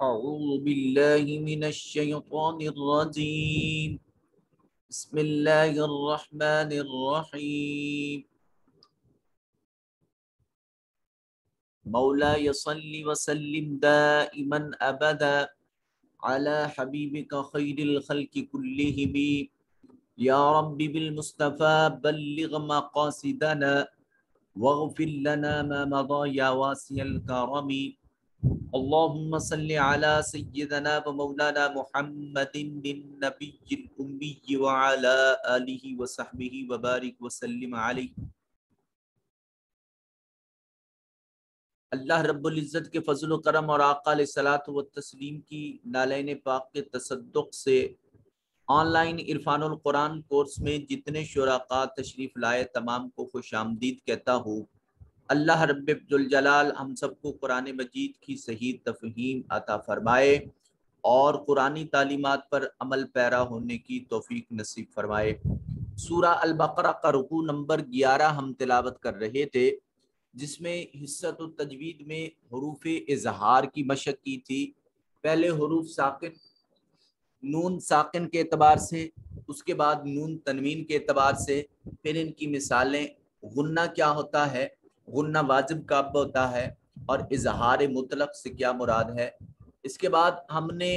أعوذ بالله من الشيطان الرجيم بسم الله الرحمن الرحيم مولاي صل وسلم دائما أبدا على حبيبك خير الخلق كلهم يا رب بالمصطفى بلغ مقاصدنا واغفر لنا ما مضى يا واسع الكرم اللهم صل على سيدنا ومولانا محمد النبي الأمي وعلى آله وصحبه وبارك وسلم عليه۔ اللہ رب العزت کے فضل و کرم اور آقا علیہ الصلوۃ والتسلیم کی نالین پاک کے تصدق سے آن لائن عرفان القرآن کورس میں جتنے شرکاء تشریف لائے تمام کو خوش آمدید کہتا ہوں۔ اللہ رب ذوالجلال ہم سب کو قرآن مجید کی صحیح تفہیم عطا فرمائے اور قرآنی تعلیمات پر عمل پیرا ہونے کی توفیق نصیب فرمائے۔ سورہ البقرہ کا رکوع نمبر 11 ہم تلاوت کر رہے تھے، جس میں حصۃ التجوید میں حروف اظہار کی مشق کی تھی۔ پہلے حروف ساکن نون ساکن کے اعتبار سے، اس کے بعد نون تنوین کے اعتبار سے، پھر ان کی مثالیں، غنہ کیا ہوتا ہے، غنہ واجب کب ہوتا ہے، اور اظہار مطلق سے کیا مراد ہے۔ اس کے بعد ہم نے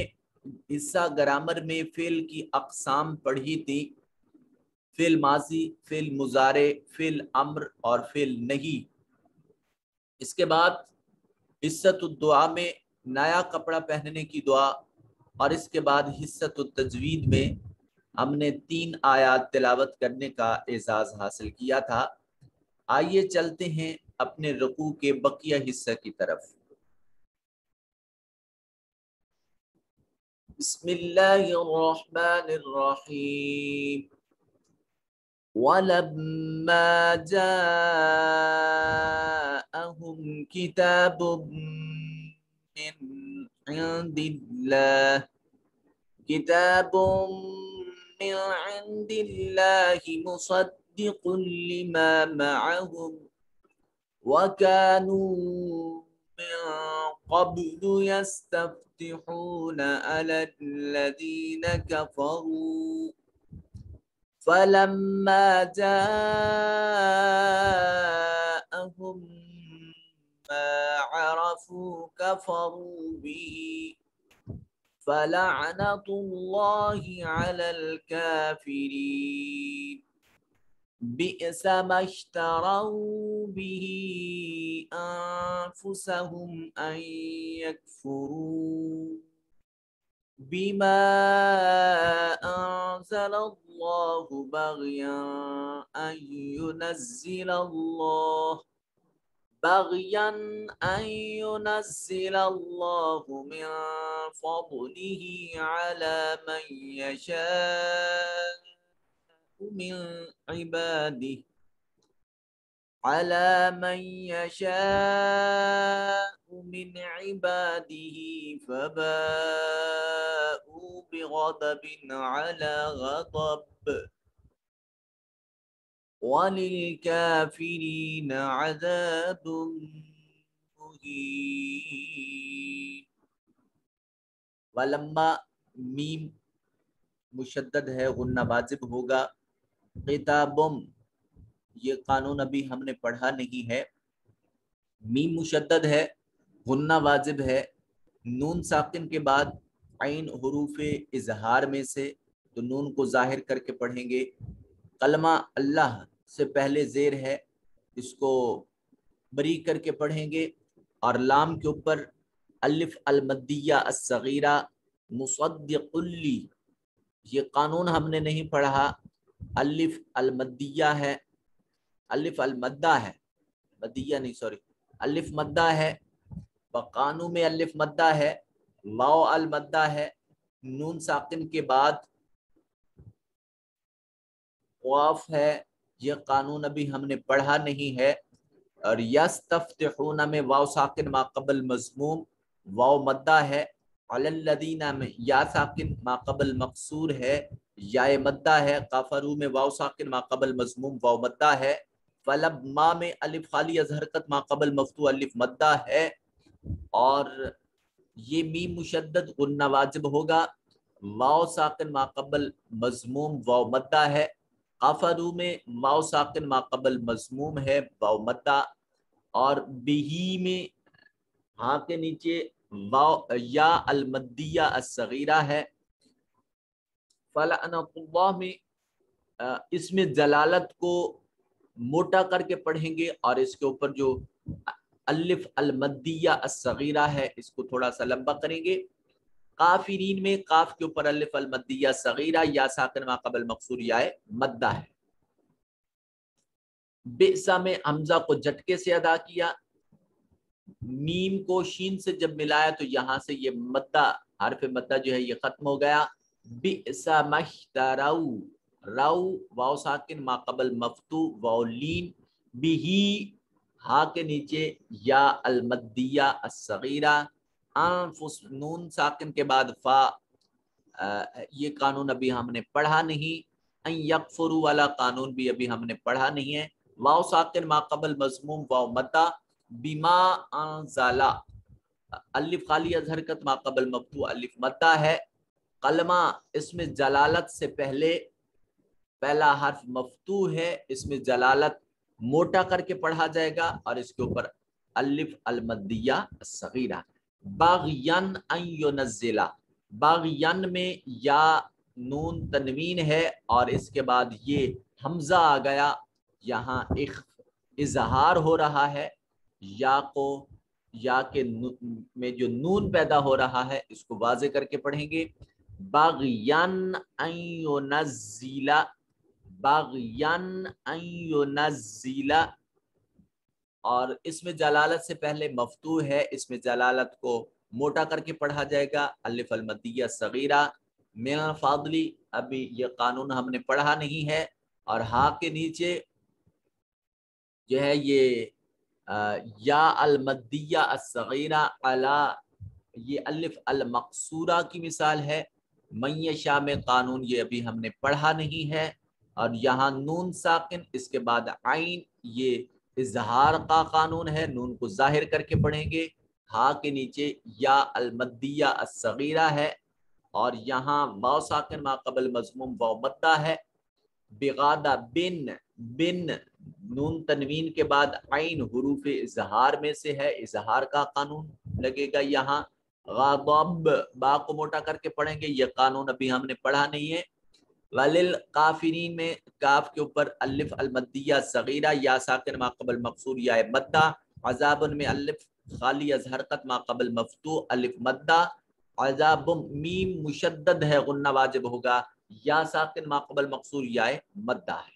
حصہ گرامر میں فعل کی اقسام پڑھی تھی، فعل ماضی، فعل مضارع، فعل امر اور فعل نہیں۔ اس کے بعد حصۃ الدعا میں نیا کپڑا پہننے کی دعا، اور اس کے بعد حصۃ التجوید میں ہم نے 3 آیات تلاوت کرنے کا اعزاز حاصل کیا تھا۔ آئیے چلتے ہیں اپنے رکوع کے بقیہ حصہ کی طرف۔ بسم اللہ الرحمن الرحیم وَلَمَّا جَاءَهُمْ كِتَابٌ مِّنْ عِندِ اللَّهِ مُصَدِّقٌ لِمَا مَعَهُمْ وَكَانُوا مِن قَبْلُ يَسْتَفْتِحُونَ عَلَى الَّذِينَ كَفَرُوا فَلَمَّا جَاءَهُم مَّا عَرَفُوا كَفَرُوا بِهِ فَلَعْنَةُ اللَّهِ عَلَى الْكَافِرِينَ بئس ما اشتروا به أنفسهم أن يكفروا بما أنزل الله بغيا أن ينزل الله من فضله على من يشاء من عباده فباءوا بغضب على غضب وللكافرين عذاب مهين۔ ولما میم مشدد ہے، غنہ واجب ہوگا۔ کتابم یہ قانون ابھی ہم نے پڑھا نہیں ہے، میم مشدد ہے، غنہ واجب ہے، نون ساکن کے بعد عین حروف اظہار میں سے، تو نون کو ظاہر کر کے پڑھیں گے۔ کلمہ اللہ سے پہلے زیر ہے، اس کو بری کر کے پڑھیں گے، اور لام کے اوپر الف المدیہ الصغیرہ مصدق لی، یہ قانون ہم نے نہیں پڑھا، الف المدیہ ہے، الف المدہ ہے، مدیہ نہیں سوری، الف مدہ ہے، بقانون میں الف مدہ ہے، واو المدہ ہے، نون ساکن کے بعد قاف ہے، یہ قانون ابھی ہم نے پڑھا نہیں ہے۔ اور یستفتحون میں واو ساکن ما قبل مضموم، واو مدہ ہے، علی الذین میں یا ساکن ما قبل مقصور ہے، یا مدہ ہے، کافرو میں واو ساکن ما قبل مضموم واو مدہ ہے، فلب ما میں الف خالی از حرکت ما قبل مفتوح الف مدہ ہے، اور یہ میم مشدد غنہ واجب ہوگا. واو ساکن ما قبل مضموم واو مدہ ہے. کفروا میں واو ساکن ما قبل مضموم ہے واو مدہ. اور بہی میں ہاں کے نیچے واو یا المدیہ الصغیرہ ہے. فلعنۃ اللہ میں اس میں جلالت کو موٹا کر کے پڑھیں گے اور اس کے اوپر جو الف المدیہ الصغیرہ ہے اس کو تھوڑا سا لمبا کریں گے. کافرین میں کاف کے اوپر الف المدیہ صغیرہ یا ساکن ما قبل مقصور یا مدہ ہے. بئسا میں حمزہ کو جھٹکے سے ادا کیا. میم کو شین سے جب ملایا تو یہاں سے یہ مدہ حرف مدہ جو ہے یہ ختم ہو گیا. بئسا مشترو رو واو ساکن ما قبل مفتو واو لین بہی ہا کے نیچے یا المدیہ الصغیرہ. انفس نون ساکن کے بعد فا یہ قانون ابھی ہم نے پڑھا نہیں. ان یکفروا والا قانون بھی ابھی ہم نے پڑھا نہیں ہے. واو ساکن ما قبل مضموم واو مدہ. بما انزلا الف خالی از حرکت ما قبل مفتوح الف مدہ ہے. کلمہ اس میں جلالت سے پہلے پہلا حرف مفتوح ہے اس میں جلالت موٹا کر کے پڑھا جائے گا اور اس کے اوپر الف المدیہ الصغیرہ. باغین ان ینزلا باغین میں یا نون تنوین ہے اور اس کے بعد یہ حمزہ آ گیا. یہاں اظہار ہو رہا ہے یا کو یا کے میں جو نون پیدا ہو رہا ہے اس کو واضح کر کے پڑھیں گے. باغین ان ینزلا باغین ان ینزلا اور اس میں جلالت سے پہلے مفتوح ہے اس میں جلالت کو موٹا کر کے پڑھا جائے گا الف المدیہ صغیرہ. من الفاضلی ابھی یہ قانون ہم نے پڑھا نہیں ہے. اور ہا کے نیچے جو ہے یہ یا المدیہ الصغیرہ علی یہ الف المقصورہ کی مثال ہے. من یشاء میں قانون یہ ابھی ہم نے پڑھا نہیں ہے. اور یہاں نون ساکن اس کے بعد عین یہ اظہار کا قانون ہے نون کو ظاہر کر کے پڑھیں گے. ہا کے نیچے یا المدیہ الصغیرہ ہے اور یہاں واو ساکن ما قبل مضموم واو مدہ ہے. بغادہ بن بن نون تنوین کے بعد عین حروف اظہار میں سے ہے اظہار کا قانون لگے گا. یہاں غضب با کو موٹا کر کے پڑھیں گے یہ قانون ابھی ہم نے پڑھا نہیں ہے. وللکافرین میں کاف کے اوپر الف المدیہ صغیرہ یا ساکن ما قبل مقصور یا مدہ. عذاب میں الف خالی از حرکت ما قبل مفتوح الف مدہ. عذاب میم مشدد ہے غنہ واجب ہوگا یا ساکن ما قبل مقصور یا مدہ ہے.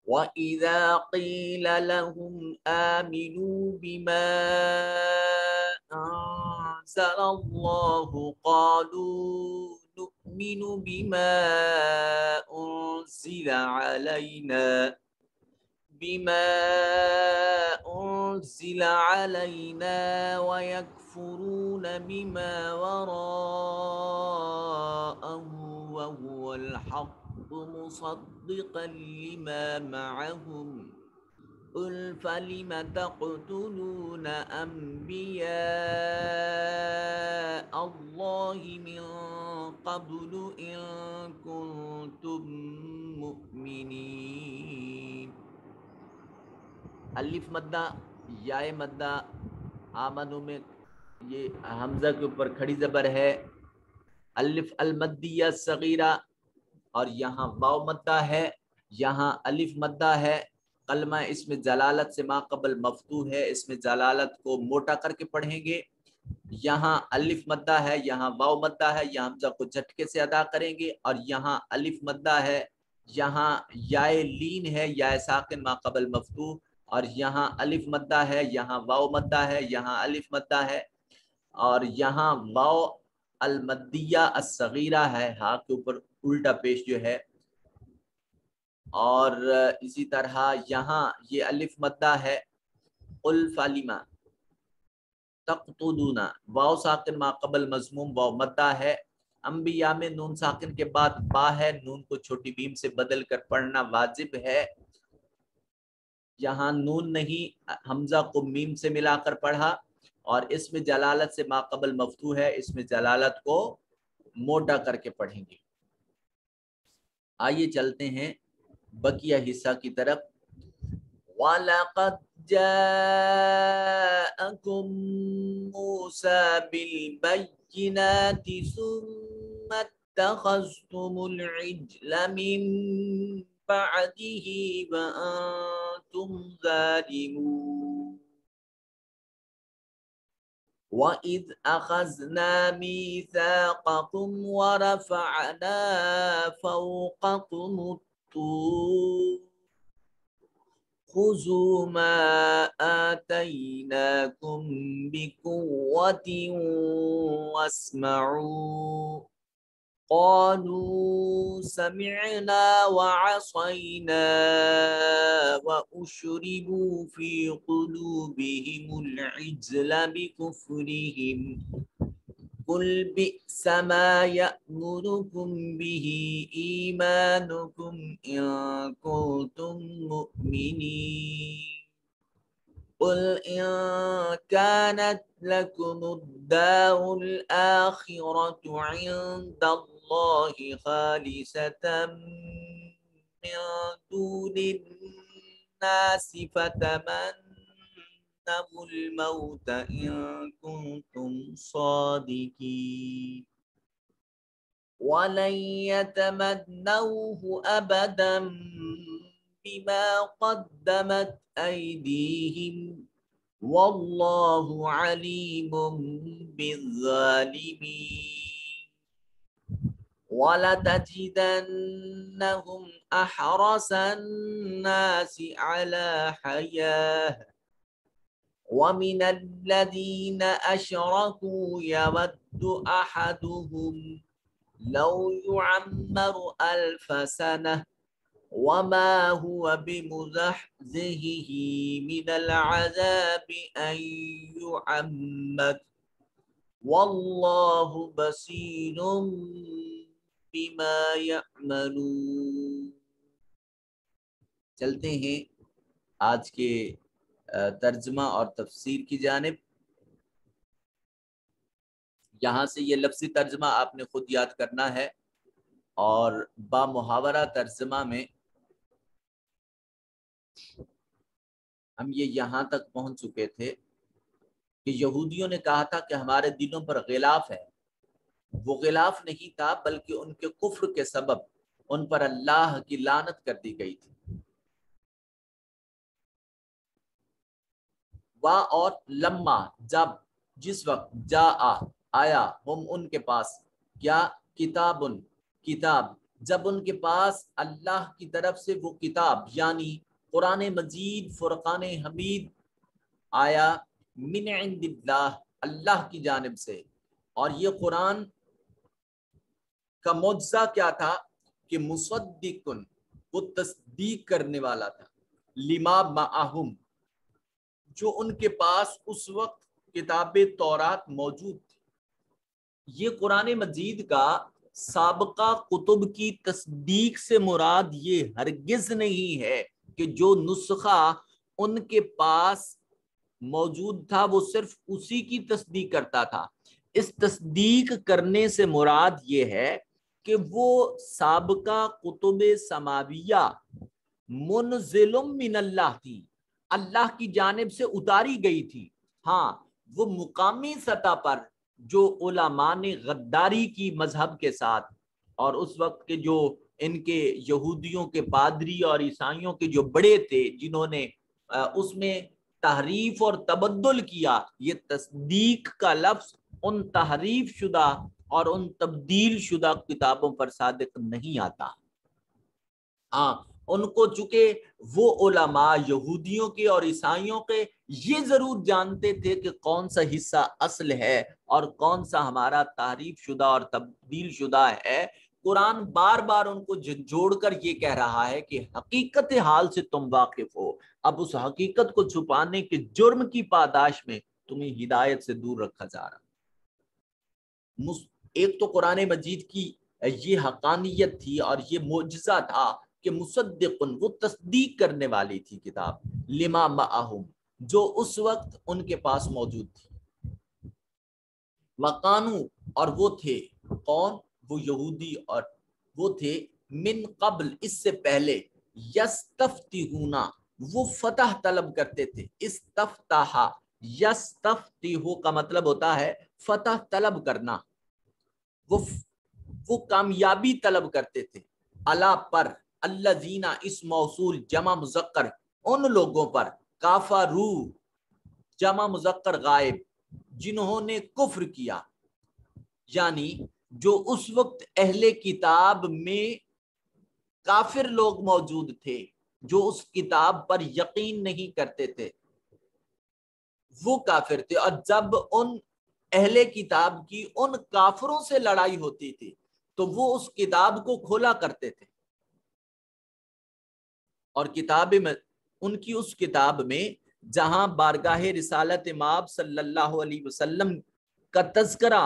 وَإِذَا قِيلَ لَهُمْ آمِنُوا بِمَا أَنزَلَ اللَّهُ قَالُوا نُؤْمِنُ بِمَا أُنزِلَ عَلَيْنَا وَيَكْفُرُونَ بِمَا وَرَاءَهُ وَهُوَ الْحَقُّ مصدقا لما معهم قل فلم تقتلون أنبياء الله من قبل إن كنتم مؤمنين. الف مدہ یا مدہ آمنو میں یہ حمزہ کے اوپر کھڑی زبر ہے. الف المدیہ صغیرہ اور یہاں واو مدہ ہے یہاں الف مدہ ہے. کلمہ اس میں جلالت سے ما قبل مفتوح ہے اس میں جلالت کو موٹا کر کے پڑھیں گے. یہاں الف مدہ ہے یہاں واو مدہ ہے یہاں حمزہ کو جھٹکے سے ادا کریں گے. اور یہاں الف مدہ ہے یہاں یا لین ہے یا ساکن ما قبل مفتوح. اور یہاں الف مدہ ہے یہاں واو مدہ ہے یہاں الف مدہ ہے. اور یہاں واو المدیہ الصغیرہ ہے ہا کے اوپر الٹا پیش جو ہے. اور اسی طرح یہاں یہ الف مدہ ہے. قل فلم تقتلون واو ساکن ما قبل مضموم واو مدہ ہے. انبیاء میں نون ساکن کے بعد با ہے نون کو چھوٹی بیم سے بدل کر پڑھنا واجب ہے. یہاں نون نہیں حمزہ کو میم سے ملا کر پڑھا. اور اس میں جلالت سے ما قبل مفتوح ہے، اس میں جلالت کو موٹا کر کے پڑھیں گے۔ آئیے چلتے ہیں بقیہ حصہ کی طرف۔ وَلَقَدْ جَاءَكُم مُوسَى بِالْبَيِّنَاتِ ثُمَّ اتَّخَذْتُمُ الْعِجْلَ مِن بَعْدِهِ وَأَنْتُمْ ظَالِمُونَ وَإِذْ أَخَذْنَا مِيثَاقَكُمْ وَرَفَعْنَا فَوْقَكُمُ الطُّورَ خُذُوا مَا آتَيْنَاكُمْ بِقُوَّةٍ وَاسْمَعُوا قالوا سمعنا وعصينا وأشربوا في قلوبهم العجل بكفرهم قل بئس ما يأمركم به إيمانكم إن كنتم مؤمنين قل إن كانت لكم الدار الآخرة عند الله خالصة من دون الناس فتمنوا الموت إن كنتم صادقين ولن يتمنوه أبدا بما قدمت أيديهم والله عليم بالظالمين ولتجدنهم أحرص الناس على حياة ومن الذين أشركوا يود أحدهم لو يعمر 1000 سنة وما هو بمزحزحه من العذاب أن يعمر والله بصير بما يعملون۔ چلتے ہیں آج کے ترجمہ اور تفسیر کی جانب۔ یہاں سے یہ لفظی ترجمہ آپ نے خود یاد کرنا ہے، اور با محاورہ ترجمہ میں ہم یہ یہاں تک پہنچ چکے تھے کہ یہودیوں نے کہا تھا کہ ہمارے دلوں پر غلاف ہے۔ وہ غلاف نہیں تھا، بلکہ ان کے کفر کے سبب ان پر اللہ کی لعنت کر دی گئی تھی۔ وا اور لما، جب، جس وقت، جا آیا، ہم ان کے پاس، کیا، کتاب، جب ان کے پاس اللہ کی طرف سے وہ کتاب یعنی قرآن مجید فرقان حمید آیا، من عند اللہ، اللہ کی جانب سے۔ اور یہ قرآن کا معجزہ کیا تھا کہ مصدقن، وہ تصدیق کرنے والا تھا، لما معہم، جو ان کے پاس اس وقت کتاب تورات موجود تھی۔ یہ قرآن مجید کا سابقہ کتب کی تصدیق سے مراد یہ ہرگز نہیں ہے کہ جو نسخہ ان کے پاس موجود تھا وہ صرف اسی کی تصدیق کرتا تھا۔ اس تصدیق کرنے سے مراد یہ ہے کہ وہ سابقہ کتب سماویہ منزل من اللہ تھی، اللہ کی جانب سے اتاری گئی تھی۔ ہاں، وہ مقامی سطح پر جو علماء نے غداری کی مذہب کے ساتھ، اور اس وقت کے جو ان کے یہودیوں کے پادری اور عیسائیوں کے جو بڑے تھے جنہوں نے اس میں تحریف اور تبدل کیا، یہ تصدیق کا لفظ ان تحریف شدہ اور ان تبدیل شدہ کتابوں پر صادق نہیں آتا۔ ہاں، ان کو چونکہ وہ علماء یہودیوں کے اور عیسائیوں کے یہ ضرور جانتے تھے کہ کون سا حصہ اصل ہے اور کون سا ہمارا تحریف شدہ اور تبدیل شدہ ہے۔ قرآن بار بار ان کو جھنجھوڑ کر یہ کہہ رہا ہے کہ حقیقت حال سے تم واقف ہو، اب اس حقیقت کو چھپانے کے جرم کی پاداش میں تمہیں ہدایت سے دور رکھا جا رہا۔ ایک تو قرآن مجید کی یہ حقانیت تھی اور یہ معجزہ تھا کہ مصدقن، وہ تصدیق کرنے والی تھی کتاب، لما معہم، جو اس وقت ان کے پاس موجود تھی۔ وقانو اور وہ تھے، کون؟ وہ یہودی، اور وہ تھے من قبل اس سے پہلے، یستفتحون وہ فتح طلب کرتے تھے۔ استفتح یستفتح کا مطلب ہوتا ہے فتح طلب کرنا، وہ کامیابی طلب کرتے تھے، اللہ پر، الذین اس موصول جمع مذکر ان لوگوں پر، کافرو جمع مذکر غائب جنہوں نے کفر کیا، یعنی جو اس وقت اہل کتاب میں کافر لوگ موجود تھے جو اس کتاب پر یقین نہیں کرتے تھے، وہ کافر تھے، اور جب ان اہل کتاب کی ان کافروں سے لڑائی ہوتی تھی تو وہ اس کتاب کو کھولا کرتے تھے، اور کتاب میں ان کی اس کتاب میں جہاں بارگاہ رسالت مآب صلی اللہ علیہ وسلم کا تذکرہ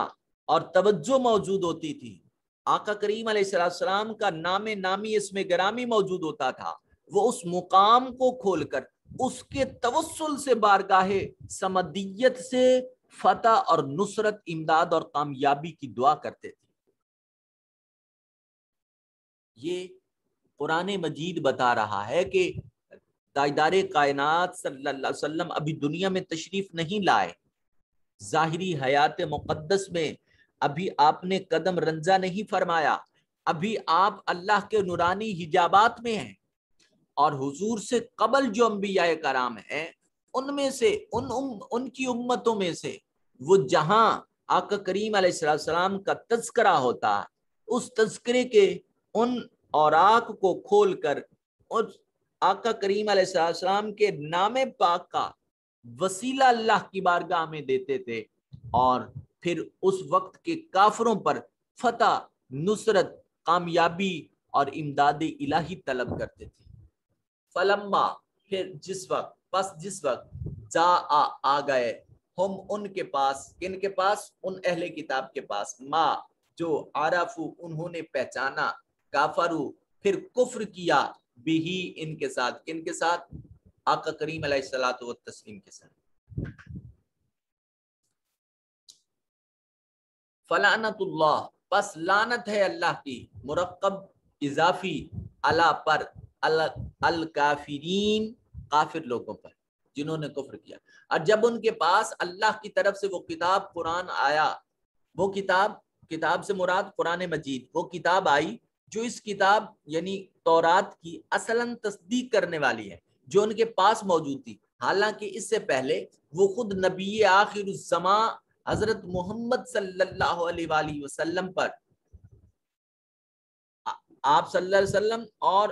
اور توجہ موجود ہوتی تھی، آقا کریم علیہ السلام کا نام نامی اسم گرامی موجود ہوتا تھا، وہ اس مقام کو کھول کر اس کے توسل سے بارگاہ سمدیت سے فتح اور نصرت، امداد اور کامیابی کی دعا کرتے تھے۔ یہ قرآن مجید بتا رہا ہے کہ تاجدار کائنات صلی اللہ علیہ وسلم ابھی دنیا میں تشریف نہیں لائے، ظاہری حیات مقدس میں ابھی آپ نے قدم رنجہ نہیں فرمایا، ابھی آپ اللہ کے نورانی حجابات میں ہیں، اور حضور سے قبل جو انبیاء کرام ہیں ان میں سے ان کی امتوں میں سے وہ جہاں آقا کریم علیہ السلام کا تذکرہ ہوتا ہے، اس تذکرے کے ان اوراق کو کھول کر اس آقا کریم علیہ السلام کے نام پاک کا وسیلہ اللہ کی بارگاہ میں دیتے تھے، اور پھر اس وقت کے کافروں پر فتح، نصرت، کامیابی اور امداد الہی طلب کرتے تھے۔ فلما پھر جس وقت جا آ گئے، ہم ان کے پاس، کن کے پاس؟ ان اہل کتاب کے پاس، ما جو عرفو انہوں نے پہچانا، کافرو پھر کفر کیا، بھی ان کے ساتھ، کن کے ساتھ؟ آقا کریم علیہ الصلوۃ والتسلیم کے ساتھ۔ فلعنت اللہ پس لعنت ہے اللہ کی، مرکب اضافی، اللہ پر، الکافرین کافر لوگوں پر جنہوں نے کفر کیا۔ اور جب ان کے پاس اللہ کی طرف سے وہ کتاب قرآن آیا، وہ کتاب سے مراد قرآن مجید، وہ کتاب آئی جو اس کتاب یعنی تورات کی اصلاً تصدیق کرنے والی ہے، جو ان کے پاس موجود تھی، حالانکہ اس سے پہلے وہ خود نبی آخر الزماں حضرت محمد صلی اللہ علیہ وآلہ وسلم پر، آپ صلی اللہ علیہ وسلم اور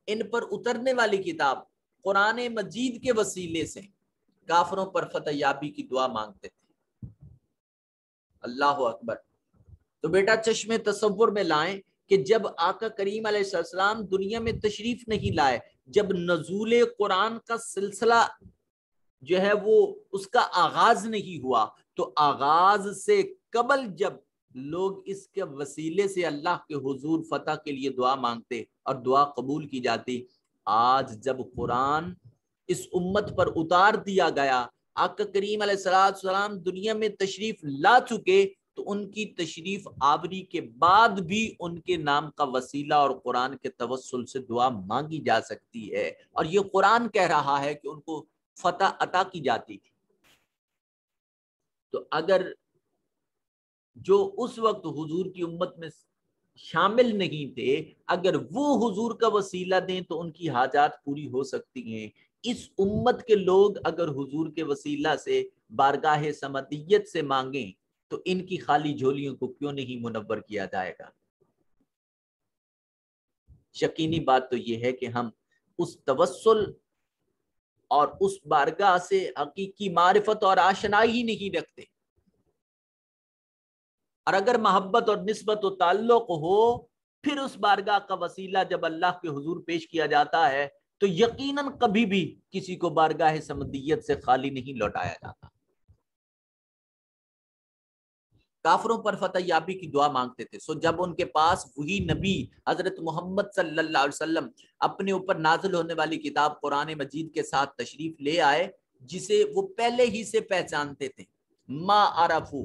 ان پر اترنے والی کتاب قرآن مجید کے وسیلے سے کافروں پر فتح یابی کی دعا مانگتے تھے۔ اللہ اکبر۔ تو بیٹا چشم تصور میں لائیں کہ جب آقا کریم علیہ السلام دنیا میں تشریف نہیں لائے، جب نزول قرآن کا سلسلہ جو ہے وہ اس کا آغاز نہیں ہوا، تو آغاز سے قبل جب لوگ اس کے وسیلے سے اللہ کے حضور فتح کے لیے دعا مانگتے اور دعا قبول کی جاتی، آج جب قرآن اس امت پر اتار دیا گیا، آقا کریم علیہ السلام دنیا میں تشریف لا چکے، تو ان کی تشریف آوری کے بعد بھی ان کے نام کا وسیلہ اور قرآن کے توسل سے دعا مانگی جا سکتی ہے، اور یہ قرآن کہہ رہا ہے کہ ان کو فتح عطا کی جاتی تھی۔ تو اگر جو اس وقت حضور کی امت میں شامل نہیں تھے، اگر وہ حضور کا وسیلہ دیں تو ان کی حاجات پوری ہو سکتی ہیں، اس امت کے لوگ اگر حضور کے وسیلہ سے بارگاہ سمدیت سے مانگیں تو ان کی خالی جھولیوں کو کیوں نہیں منور کیا جائے گا؟ یقینی بات تو یہ ہے کہ ہم اس توسل اور اس بارگاہ سے حقیقی معرفت اور آشنائی ہی نہیں رکھتے، اور اگر محبت اور نسبت و تعلق ہو، پھر اس بارگاہ کا وسیلہ جب اللہ کے حضور پیش کیا جاتا ہے تو یقیناً کبھی بھی کسی کو بارگاہ سمدیت سے خالی نہیں لوٹایا جاتا۔ کافروں پر فتح یابی کی دعا مانگتے تھے، سو جب ان کے پاس وہی نبی حضرت محمد صلی اللہ علیہ وسلم اپنے اوپر نازل ہونے والی کتاب قرآن مجید کے ساتھ تشریف لے آئے، جسے وہ پہلے ہی سے پہچانتے تھے، ما عرفو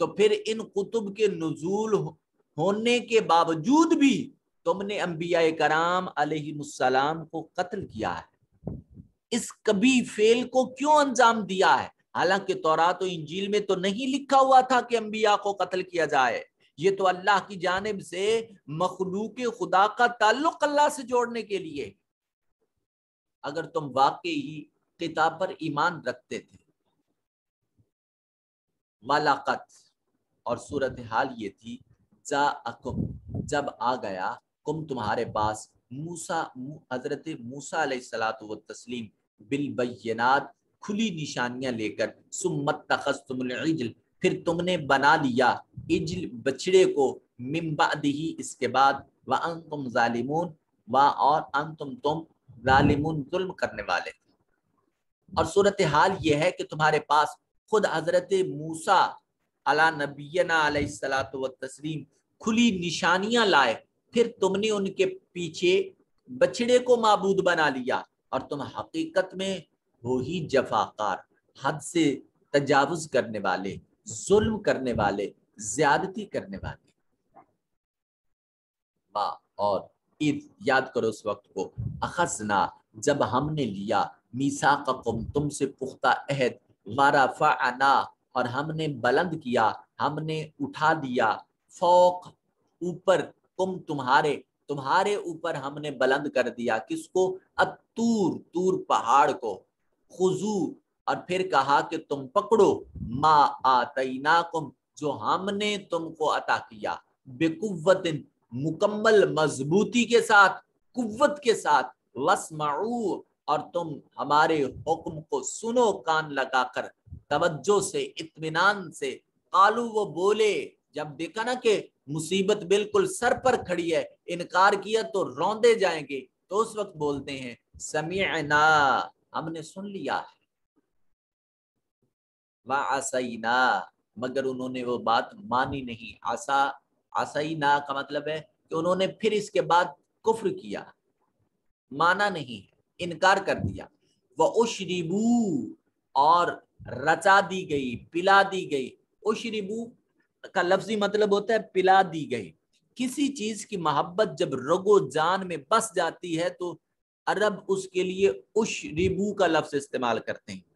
تو پھر ان کتب کے نزول ہونے کے باوجود بھی تم نے انبیاء کرام علیہ السلام کو قتل کیا ہے، اس کبھی فعل کو کیوں انجام دیا ہے؟ حالانکہ تورات و انجیل میں تو نہیں لکھا ہوا تھا کہ انبیاء کو قتل کیا جائے، یہ تو اللہ کی جانب سے مخلوق خدا کا تعلق اللہ سے جوڑنے کے لیے۔ اگر تم واقعی کتاب پر ایمان رکھتے تھے، وَلَقَدْ، اور صورتحال یہ تھی، جاءکم، جب آ گیا، کم تمہارے پاس، موسیٰ، حضرت موسیٰ علیہ الصلوۃ والتسلیم، بالبینات، کھلی نشانیاں لے کر، ثم اتخذتم العجل، پھر تم نے بنا لیا عجل، بچڑے کو، من بعدہ، اس کے بعد، وانتم ظالمون، اور انتم، تم، ظالمون، ظلم کرنے والے۔ اور صورتحال یہ ہے کہ تمہارے پاس خود حضرت موسیٰ علی نبینا علیہ الصلوۃ والتسلیم کھلی نشانیاں لائے، پھر تم نے ان کے پیچھے بچڑے کو معبود بنا لیا، اور تم حقیقت میں ہو ہی جفاکار، حد سے تجاوز کرنے والے، ظلم کرنے والے، زیادتی کرنے والے۔ اور یاد کرو اس وقت کو، اخذنا، جب ہم نے لیا، میثاقکم، تم سے پختہ عہد، ورفعنا، اور ہم نے بلند کیا، ہم نے اٹھا دیا، فوق، اوپر، کم، تمہارے اوپر ہم نے بلند کر دیا، کس کو؟ الطور، طور پہاڑ کو، خذو، اور پھر کہا کہ تم پکڑو، ما آتیناکم، جو ہم نے تم کو عطا کیا، بقوت، مکمل مضبوطی کے ساتھ، قوت کے ساتھ، واسمعوا، اور تم ہمارے حکم کو سنو کان لگا کر، توجہ سے، اطمینان سے۔ قالو، وہ بولے، جب دیکھا نا کہ مصیبت بالکل سر پر کھڑی ہے، انکار کیا تو روندے جائیں گے، تو اس وقت بولتے ہیں سمعنا، ہم نے سن لیا ہے، وعصینا، مگر انہوں نے وہ بات مانی نہیں۔ عصینا کا مطلب ہے کہ انہوں نے پھر اس کے بعد کفر کیا، مانا نہیں، انکار کر دیا۔ وَأُشْرِبُوا، اور رچا دی گئی، پلا دی گئی۔ اشربو کا لفظی مطلب ہوتا ہے پلا دی گئی۔ کسی چیز کی محبت جب رگو جان میں بس جاتی ہے تو عرب اس کے لیے اشربو کا لفظ استعمال کرتے ہیں۔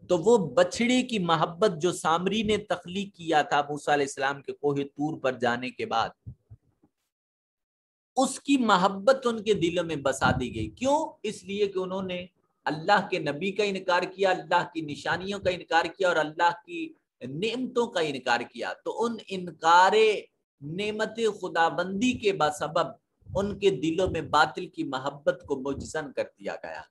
تو وہ بچڑے کی محبت جو سامری نے تخلیق کیا تھا موسیٰ علیہ السلام کے کوہ طور پر جانے کے بعد، اس کی محبت ان کے دلوں میں بسا دی گئی۔ کیوں؟ اس لیے کہ انہوں نے اللہ کے نبی کا انکار کیا، اللہ کی نشانیوں کا انکار کیا، اور اللہ کی نعمتوں کا انکار کیا۔ تو ان انکار نعمت خداوندی کے بسبب ان کے دلوں میں باطل کی محبت کو مجزن کر دیا گیا۔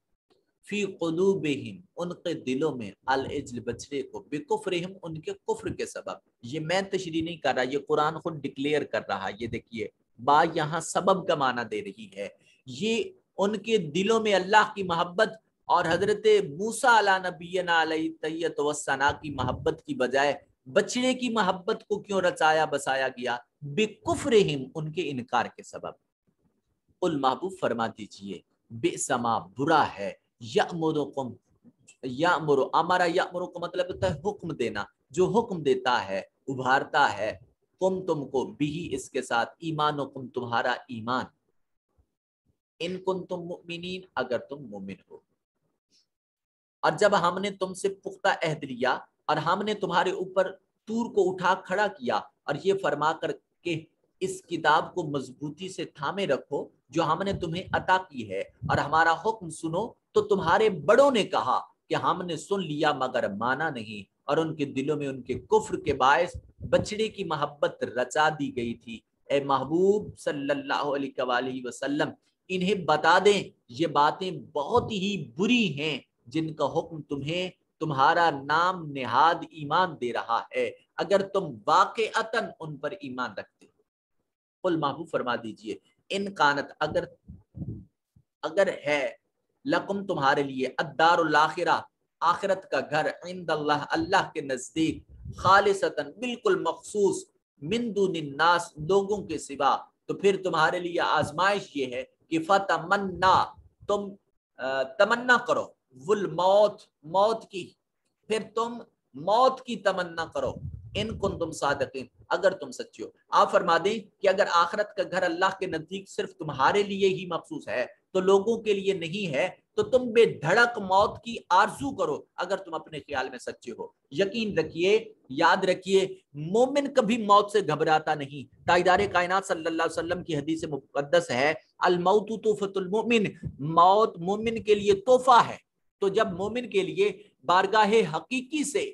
فی قلوبہم، ان کے دلوں میں، العجل، بچڑے کو، بکفرہم، ان کے کفر کے سبب۔ یہ میں تشریح نہیں کر رہا، یہ قرآن خود ڈکلیئر کر رہا ہے۔ یہ دیکھیے با یہاں سبب کا معنی دے رہی ہے، یہ ان کے دلوں میں اللہ کی محبت اور حضرت موسیٰ علی نبینا علیہ تحیۃ والثناء کی محبت کی بجائے بچڑے کی محبت کو کیوں رچایا بسایا گیا؟ بکفرہم، ان کے انکار کے سبب۔ قل، محبوب فرما دیجئے، بئس ما، برا ہے، یأمرکم، یأمر، امرا یأمر کا مطلب ہوتا ہے حکم دینا، جو حکم دیتا ہے، ابھارتا ہے، تم کو، بھی، اس کے ساتھ، ایمانکم، تمہارا ایمان، ان کنتم مؤمنین، اگر تم مومن ہو۔ اور جب ہم نے تم سے پختہ عہد لیا اور ہم نے تمہارے اوپر طور کو اٹھا کھڑا کیا، اور یہ فرما کر کہ اس کتاب کو مضبوطی سے تھامے رکھو جو ہم نے تمہیں عطا کی ہے، اور ہمارا حکم سنو، تو تمہارے بڑوں نے کہا کہ ہم نے سن لیا مگر مانا نہیں، اور ان کے دلوں میں ان کے کفر کے باعث بچڑے کی محبت رچا دی گئی تھی۔ اے محبوب صلی اللہ علیہ وآلہ وسلم، انہیں بتا دیں یہ باتیں بہت ہی بری ہیں جن کا حکم تمہیں تمہارا نام نہاد ایمان دے رہا ہے، اگر تم واقعتاً ان پر ایمان رکھتے ہو۔ قل، محبوب فرما دیجئے، ان کانت، اگر ہے، لکم، تمہارے لیے، الدار الاخرہ، آخرت کا گھر، عند اللہ، اللہ کے نزدیک، خالصتاً، بالکل مخصوص، من دون الناس، لوگوں کے سوا، تو پھر تمہارے لیے آزمائش یہ ہے کہ فتمنا، تم تمنا کرو، والموت، موت کی، پھر تم موت کی تمنا کرو، ان کنتم صادقین، اگر تم سچے ہو۔ آپ فرما دیں کہ اگر آخرت کا گھر اللہ کے نزدیک صرف تمہارے لیے ہی مخصوص ہے تو لوگوں کے لیے نہیں ہے، تو تم بے دھڑک موت کی آرزو کرو اگر تم اپنے خیال میں سچے ہو۔ یقین رکھیے، یاد رکھیے، مومن کبھی موت سے گھبراتا نہیں۔ تاجدار کائنات صلی اللہ علیہ وسلم کی حدیث مقدس ہے، الموت تحفۃ المؤمن، موت مومن کے لیے تحفہ ہے۔ تو جب مومن کے لیے بارگاہ حقیقی سے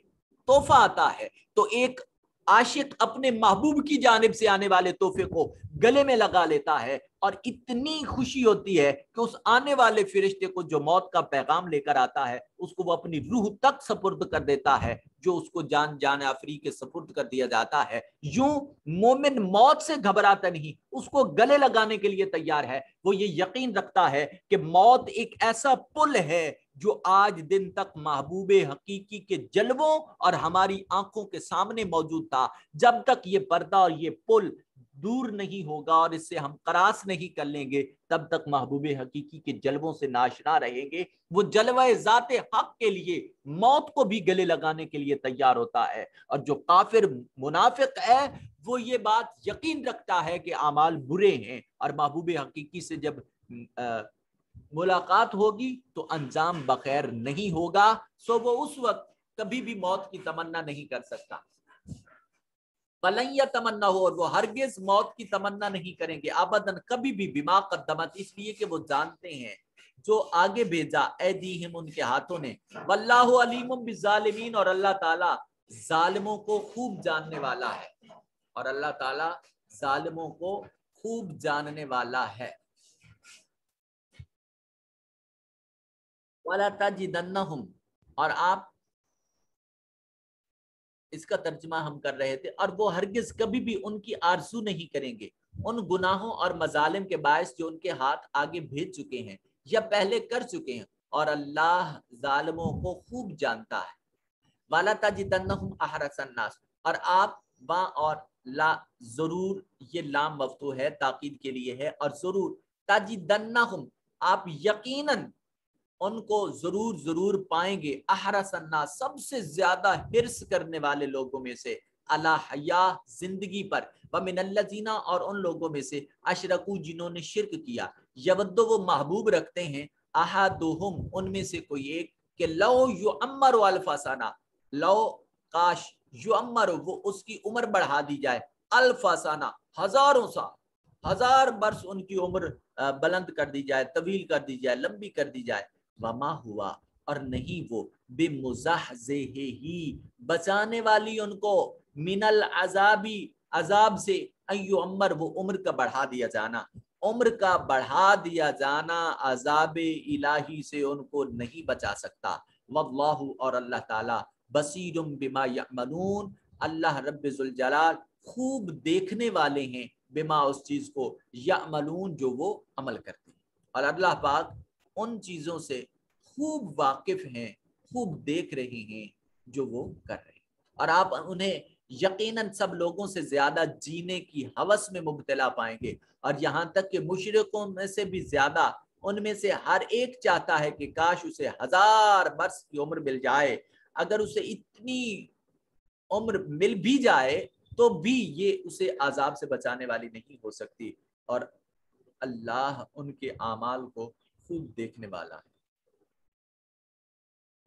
تحفہ آتا ہے تو ایک عاشق اپنے محبوب کی جانب سے آنے والے تحفے کو گلے میں لگا لیتا ہے، اور اتنی خوشی ہوتی ہے کہ اس آنے والے فرشتے کو جو موت کا پیغام لے کر آتا ہے اس کو وہ اپنی روح تک سپرد کر دیتا ہے جو اس کو جان آفری کے سپرد کر دیا جاتا ہے۔ یوں مومن موت سے گھبراتا نہیں، اس کو گلے لگانے کے لیے تیار ہے۔ وہ یہ یقین رکھتا ہے کہ موت ایک ایسا پل ہے جو آج دن تک محبوب حقیقی کے جلووں اور ہماری آنکھوں کے سامنے موجود تھا۔ جب تک یہ پردہ اور یہ پل دور نہیں ہوگا اور اس سے ہم کراس نہیں کر لیں گے تب تک محبوب حقیقی کے جلووں سے ناشنا رہیں گے۔ وہ جلوہ ذات حق کے لیے موت کو بھی گلے لگانے کے لیے تیار ہوتا ہے، اور جو کافر منافق ہے وہ یہ بات یقین رکھتا ہے کہ اعمال برے ہیں، اور محبوب حقیقی سے جب ملاقات ہوگی تو انجام بخیر نہیں ہوگا، سو وہ اس وقت کبھی بھی موت کی تمنا نہیں کر سکتا۔ فَلَن يَتَمَنَّهُ، اور وہ ہرگز موت کی تمنا نہیں کریں گے ابداً کبھی بھی، بما قدمت، اس لیے کہ وہ جانتے ہیں جو آگے بھیجا ایدیہم، ان کے ہاتھوں نے، واللہ علیم بالظالمین، اور اللہ تعالی ظالموں کو خوب جاننے والا ہے، اور اللہ تعالی ظالموں کو خوب جاننے والا ہے۔ وَلَتَجِدَنَّهُمْ، اور آپ اس کا ترجمہ ہم کر رہے تھے، اور وہ ہرگز کبھی بھی ان کی آرزو نہیں کریں گے ان گناہوں اور مظالم کے باعث جو ان کے ہاتھ آگے بھیج چکے ہیں یا پہلے کر چکے ہیں، اور اللہ ظالموں کو خوب جانتا ہے۔ وَلَتَجِدَنَّهُمْ أَحْرَصَ النَّاسِ، اور آپ وہاں اور لا ضرور، یہ لام مفتوح ہے تاکید کے لیے ہے، اور ضرور تجدنہم، آپ یقیناً ان کو ضرور پائیں گے، احرص الناس، سب سے زیادہ حرص کرنے والے لوگوں میں سے، علی حیاہ، زندگی پر، ومن الذین، اور ان لوگوں میں سے، اشرکو، جنہوں نے شرک کیا، یودو، وہ محبوب رکھتے ہیں، احدہم، ان میں سے کوئی ایک، کہ لو یعمر الف سنہ، لو کاش، یعمر، وہ اس کی عمر بڑھا دی جائے، الف سنہ، ہزاروں سال، 1000 برس ان کی عمر بلند کر دی جائے، طویل کر دی جائے، لمبی کر دی جائے، وما ہوا، اور نہیں وہ، بمزحزحہ، بچانے والی ان کو، من العذابی، عذاب سے، ایو عمر، وہ عمر کا بڑھا دیا جانا، عمر کا بڑھا دیا جانا عذاب الہی سے ان کو نہیں بچا سکتا۔ واللہ، اور اللہ تعالی، بصیر بما یعملون، اللہ رب ذوالجلال خوب دیکھنے والے ہیں، بما، اس چیز کو، یعملون، جو وہ عمل کرتے ہیں، اور اللہ پاک ان چیزوں سے خوب واقف ہیں، خوب دیکھ رہے ہیں جو وہ کر رہے ہیں، اور آپ انہیں یقیناً سب لوگوں سے زیادہ جینے کی ہوس میں مبتلا پائیں گے، اور یہاں تک کہ مشرکوں میں سے بھی زیادہ، ان میں سے ہر ایک چاہتا ہے کہ کاش اسے 1000 برس کی عمر مل جائے، اگر اسے اتنی عمر مل بھی جائے تو بھی یہ اسے عذاب سے بچانے والی نہیں ہو سکتی، اور اللہ ان کے اعمال کو خوب دیکھنے والا ہے۔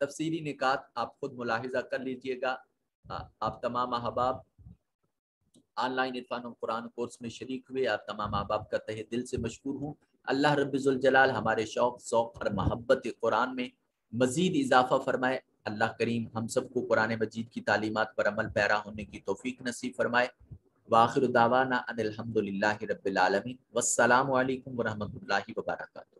تفسیری نکات آپ خود ملاحظہ کر لیجئے گا۔ آپ تمام احباب آن لائن عرفان القرآن کورس میں شریک ہوئے، آپ تمام احباب کا تہہ دل سے مشکور ہوں۔ اللہ رب ذوالجلال ہمارے شوق، ذوق اور محبت قرآن میں مزید اضافہ فرمائے۔ اللہ کریم ہم سب کو قرآن مجید کی تعلیمات پر عمل پیرا ہونے کی توفیق نصیب فرمائے۔ وآخر دعوانا ان الحمد للہ رب العالمین، والسلام علیکم ورحمۃ اللہ وبرکاتہ۔